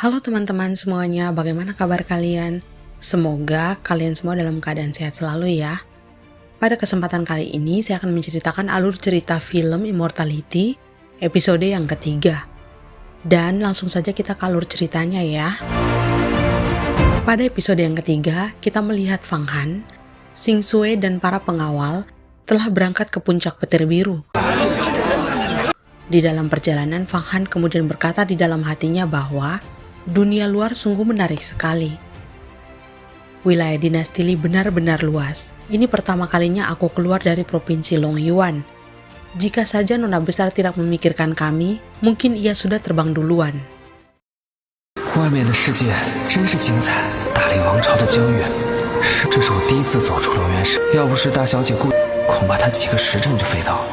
Halo teman-teman semuanya, bagaimana kabar kalian? Semoga kalian semua dalam keadaan sehat selalu ya. Pada kesempatan kali ini saya akan menceritakan alur cerita film Immortality episode yang ketiga. Dan langsung saja kita ke alur ceritanya ya. Pada episode yang ketiga, kita melihat Fang Han, Xing Sui dan para pengawal telah berangkat ke puncak petir biru. Di dalam perjalanan, Fang Han kemudian berkata di dalam hatinya bahwa dunia luar sungguh menarik sekali. Wilayah dinasti Li benar-benar luas. Ini pertama kalinya aku keluar dari provinsi Longyuan. Jika saja Nona Besar tidak memikirkan kami, mungkin ia sudah terbang duluan. 外面的世界真是精彩，大理王朝的疆域，这是我第一次走出龙源市。要不是大小姐顾，恐怕她几个时辰就飞到了。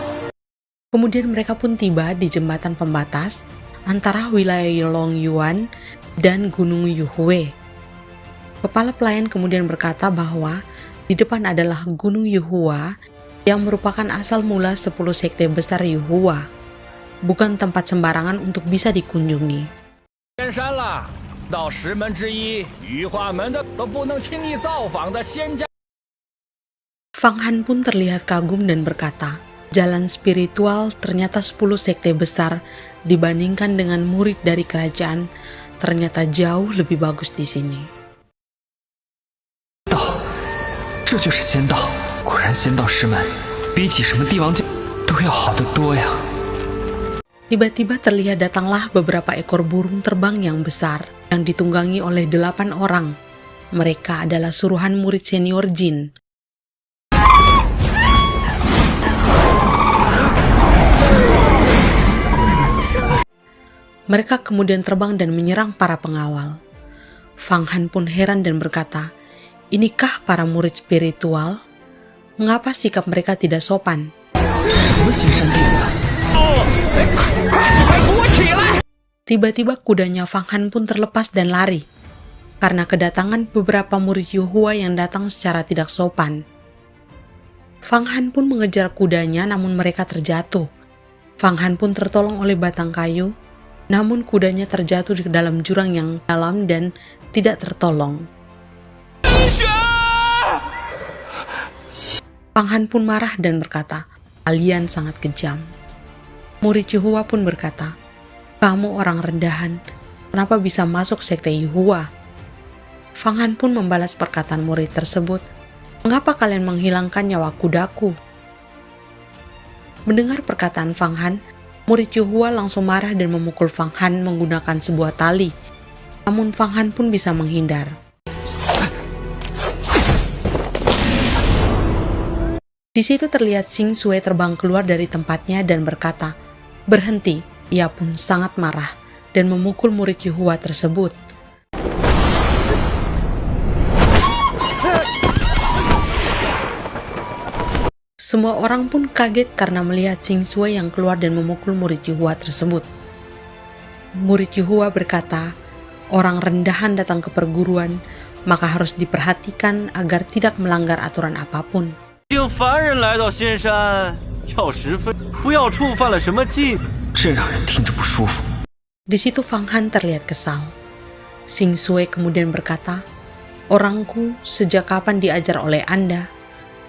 Kemudian mereka pun tiba di jembatan pembatas antara wilayah Longyuan dan Gunung Yuhue. Kepala pelayan kemudian berkata bahwa di depan adalah Gunung Yuhua yang merupakan asal mula 10 sekte besar Yuhua, bukan tempat sembarangan untuk bisa dikunjungi. Fang Han pun terlihat kagum dan berkata, jalan spiritual ternyata 10 sekte besar dibandingkan dengan murid dari kerajaan ternyata jauh lebih bagus di sini. 这就是仙道，果然仙道师门比起什么帝王教都要好得多呀。 Tiba-tiba terlihat datanglah beberapa ekor burung terbang yang besar yang ditunggangi oleh 8 orang. Mereka adalah suruhan murid senior Jin. Mereka kemudian terbang dan menyerang para pengawal. Fang Han pun heran dan berkata, inikah para murid spiritual? Mengapa sikap mereka tidak sopan? Tiba-tiba kudanya Fang Han pun terlepas dan lari, karena kedatangan beberapa murid Yuhua yang datang secara tidak sopan. Fang Han pun mengejar kudanya namun mereka terjatuh. Fang Han pun tertolong oleh batang kayu, namun kudanya terjatuh di dalam jurang yang dalam dan tidak tertolong. Fang Han pun marah dan berkata, kalian sangat kejam. Murid Yuhua pun berkata, kamu orang rendahan, kenapa bisa masuk sekte Yuhua? Fang Han pun membalas perkataan murid tersebut, mengapa kalian menghilangkan nyawa kudaku? Mendengar perkataan Fang Han, murid Yuhua langsung marah dan memukul Fang Han menggunakan sebuah tali. Namun Fang Han pun bisa menghindar. Di situ terlihat Xing Sui terbang keluar dari tempatnya dan berkata, berhenti. Ia pun sangat marah dan memukul murid Yuhua tersebut. Semua orang pun kaget karena melihat Xing Sui yang keluar dan memukul murid Yuhua tersebut. Murid Yuhua berkata, orang rendahan datang ke perguruan, maka harus diperhatikan agar tidak melanggar aturan apapun. Di situ Fang Han terlihat kesal. Xing Sui kemudian berkata, orangku sejak kapan diajar oleh Anda?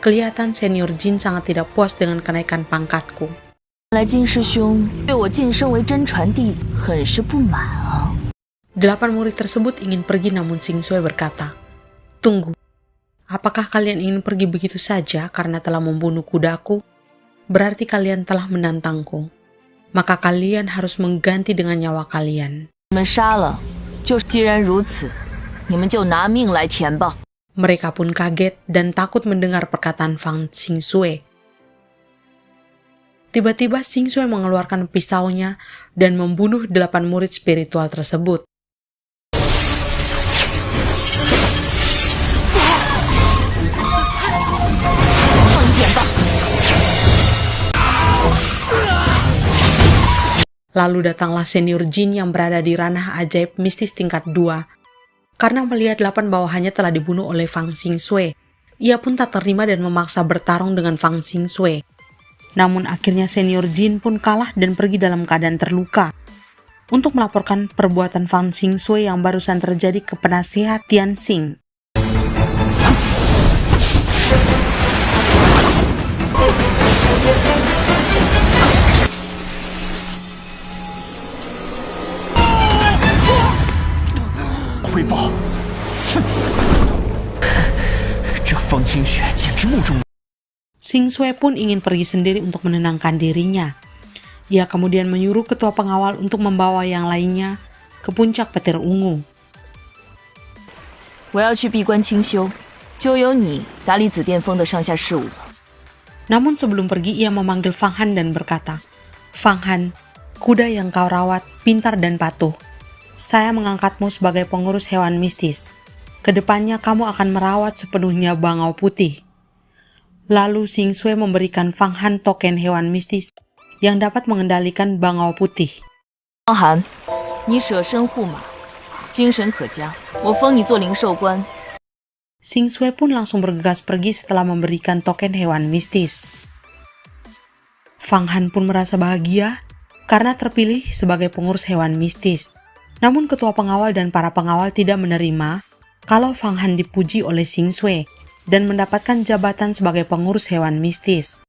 Kelihatan senior Jin sangat tidak puas dengan kenaikan pangkatku. 8 murid tersebut ingin pergi namun Xing Sui berkata, tunggu, apakah kalian ingin pergi begitu saja karena telah membunuh kudaku? Berarti kalian telah menantangku. Maka kalian harus mengganti dengan nyawa kalian. Mereka pun kaget dan takut mendengar perkataan Fang Xing Sui. Tiba-tiba Xing Sui mengeluarkan pisaunya dan membunuh 8 murid spiritual tersebut. Lalu datanglah senior Jin yang berada di ranah ajaib mistis tingkat 2. Karena melihat 8 bawahannya telah dibunuh oleh Fang Xing Sui, ia pun tak terima dan memaksa bertarung dengan Fang Xing Sui. Namun akhirnya senior Jin pun kalah dan pergi dalam keadaan terluka. untuk melaporkan perbuatan Fan Xingxue yang barusan terjadi ke penasihat Tianxing. Xingxue pun ingin pergi sendiri untuk menenangkan dirinya. Ia kemudian menyuruh ketua pengawal untuk membawa yang lainnya ke puncak petir ungu. 我要去闭关清修，就由你打理紫巅峰的上下事务了。 Namun sebelum pergi ia memanggil Fang Han dan berkata, "Fang Han, kuda yang kau rawat pintar dan patuh. Saya mengangkatmu sebagai pengurus hewan mistis. Kedepannya kamu akan merawat sepenuhnya bangau putih." Lalu Xingxue memberikan Fang Han token hewan mistis yang dapat mengendalikan bangau putih. 方寒，你舍身护马，精神可嘉。我封你做灵兽官。 Xingxue pun langsung bergegas pergi setelah memberikan token hewan mistis. Fang Han pun merasa bahagia karena terpilih sebagai pengurus hewan mistis. Namun ketua pengawal dan para pengawal tidak menerima kalau Fang Han dipuji oleh Xingxue dan mendapatkan jabatan sebagai pengurus hewan mistis.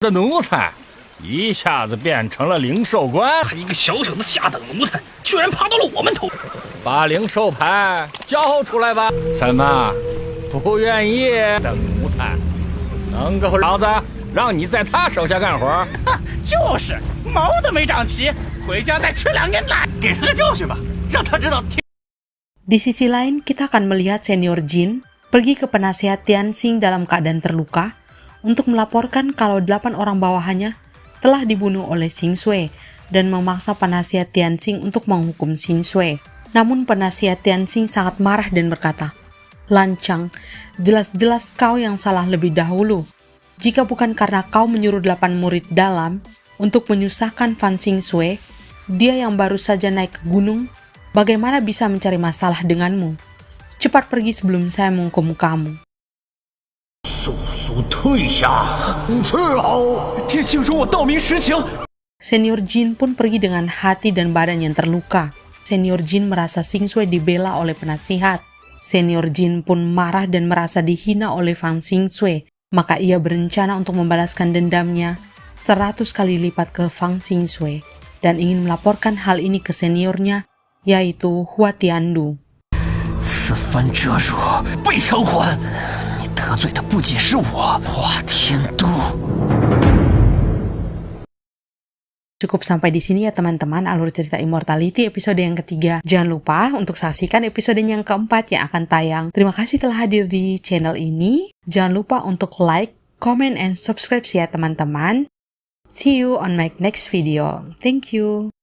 的奴才一下子变成了灵兽官，他一个小小的下等奴才，居然爬到了我们头。把灵兽牌交出来吧！怎么不愿意？等奴才能够老子让你在他手下干活？就是，毛都没长齐，回家再吃2年奶，给他个教训吧，让他知道。 Di sisi lain, kita akan melihat Senior Jin pergi ke penasihat Tianxing dalam keadaan terluka untuk melaporkan kalau 8 orang bawahannya telah dibunuh oleh Xingxue dan memaksa penasihat Tianxing untuk menghukum Xingxue. Namun penasihat Tianxing sangat marah dan berkata, "Lancang, jelas-jelas kau yang salah lebih dahulu. Jika bukan karena kau menyuruh 8 murid dalam untuk menyusahkan Fan Xingxue, dia yang baru saja naik ke gunung, bagaimana bisa mencari masalah denganmu? Cepat pergi sebelum saya menghukum kamu." 速速退下！斥候，天星说我道明实情。 Senior Jin pun pergi dengan hati dan badan yang terluka. Senior Jin merasa Xingxue dibela oleh penasihat. Senior Jin pun marah dan merasa dihina oleh Fan Xingxue. Maka ia berencana untuk membalaskan dendamnya 100 kali lipat ke Fan Xingxue dan ingin melaporkan hal ini ke seniornya, yaitu Hua Tiandu. 此番折辱被偿还，你得罪的不仅是我，华天都。 Cukup sampai di sini ya teman-teman alur cerita Immortality episode yang ketiga. Jangan lupa untuk saksikan episode yang keempat yang akan tayang. Terima kasih telah hadir di channel ini. Jangan lupa untuk like, comment, and subscribe ya teman-teman. See you on my next video. Thank you.